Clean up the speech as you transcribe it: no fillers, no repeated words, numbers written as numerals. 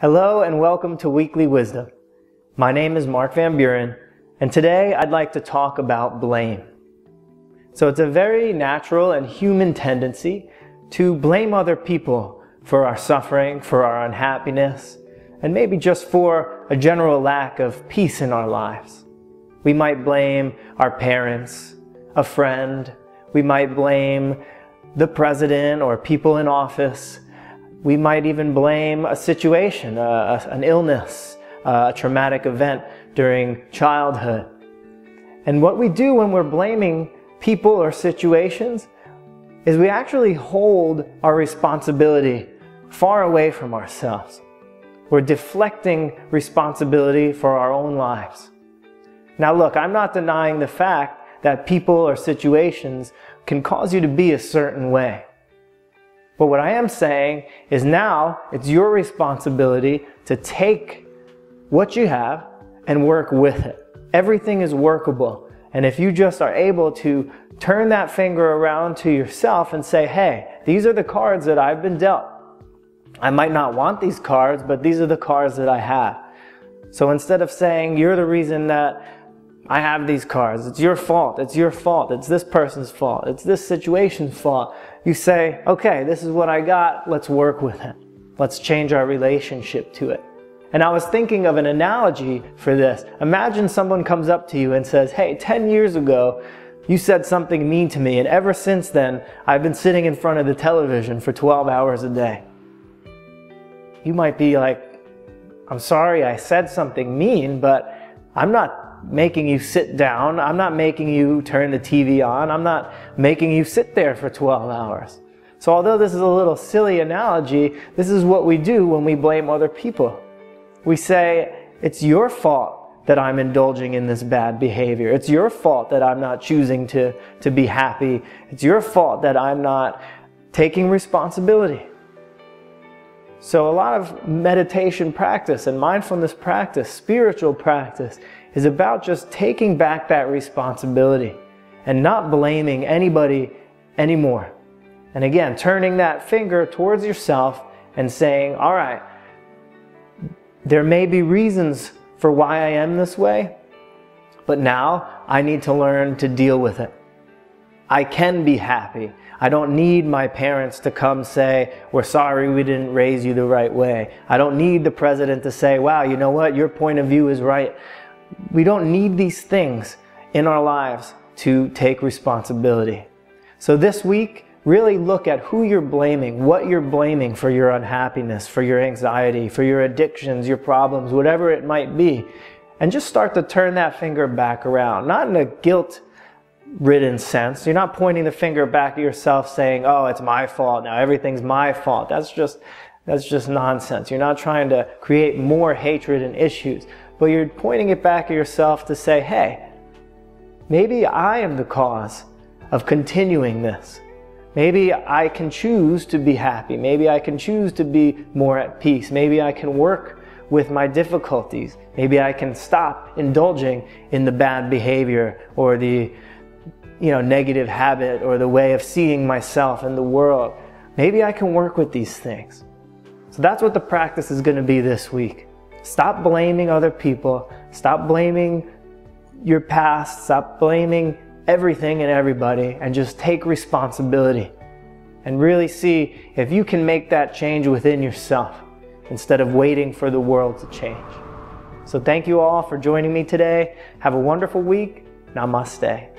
Hello and welcome to Weekly Wisdom. My name is Mark Van Buren, and today I'd like to talk about blame. So it's a very natural and human tendency to blame other people for our suffering, for our unhappiness, and maybe just for a general lack of peace in our lives. We might blame our parents, a friend, we might blame the president or people in office. We might even blame a situation, an illness, a traumatic event during childhood. And what we do when we're blaming people or situations is we actually hold our responsibility far away from ourselves. We're deflecting responsibility for our own lives. Now look, I'm not denying the fact that people or situations can cause you to be a certain way. But what I am saying is now it's your responsibility to take what you have and work with it. Everything is workable. And if you just are able to turn that finger around to yourself and say, hey, these are the cards that I've been dealt. I might not want these cards, but these are the cards that I have. So instead of saying, you're the reason that I have these cards, it's your fault, it's this person's fault, it's this situation's fault, you say, okay, this is what I got, let's work with it. Let's change our relationship to it. And I was thinking of an analogy for this. Imagine someone comes up to you and says, hey, 10 years ago, you said something mean to me, and ever since then, I've been sitting in front of the television for 12 hours a day. You might be like, I'm sorry I said something mean, but I'm not making you sit down. I'm not making you turn the TV on. I'm not making you sit there for 12 hours. So although this is a little silly analogy, this is what we do when we blame other people. We say, it's your fault that I'm indulging in this bad behavior. It's your fault that I'm not choosing to be happy. It's your fault that I'm not taking responsibility. So a lot of meditation practice and mindfulness practice, spiritual practice, is about just taking back that responsibility and not blaming anybody anymore. And again, turning that finger towards yourself and saying, all right, there may be reasons for why I am this way, but now I need to learn to deal with it. I can be happy. I don't need my parents to come say, we're sorry we didn't raise you the right way. I don't need the president to say, wow, you know what, your point of view is right. We don't need these things in our lives to take responsibility. So this week, really look at who you're blaming, what you're blaming for your unhappiness, for your anxiety, for your addictions, your problems, whatever it might be. And just start to turn that finger back around, not in a guilt-ridden sense. You're not pointing the finger back at yourself saying, oh, it's my fault now, everything's my fault. That's just nonsense. You're not trying to create more hatred and issues, but you're pointing it back at yourself to say, hey, maybe I am the cause of continuing this. Maybe I can choose to be happy. Maybe I can choose to be more at peace. Maybe I can work with my difficulties. Maybe I can stop indulging in the bad behavior or the negative habit or the way of seeing myself and the world. Maybe I can work with these things. So that's what the practice is going to be this week. Stop blaming other people. Stop blaming your past. Stop blaming everything and everybody, and just take responsibility and really see if you can make that change within yourself instead of waiting for the world to change. So thank you all for joining me today. Have a wonderful week. Namaste.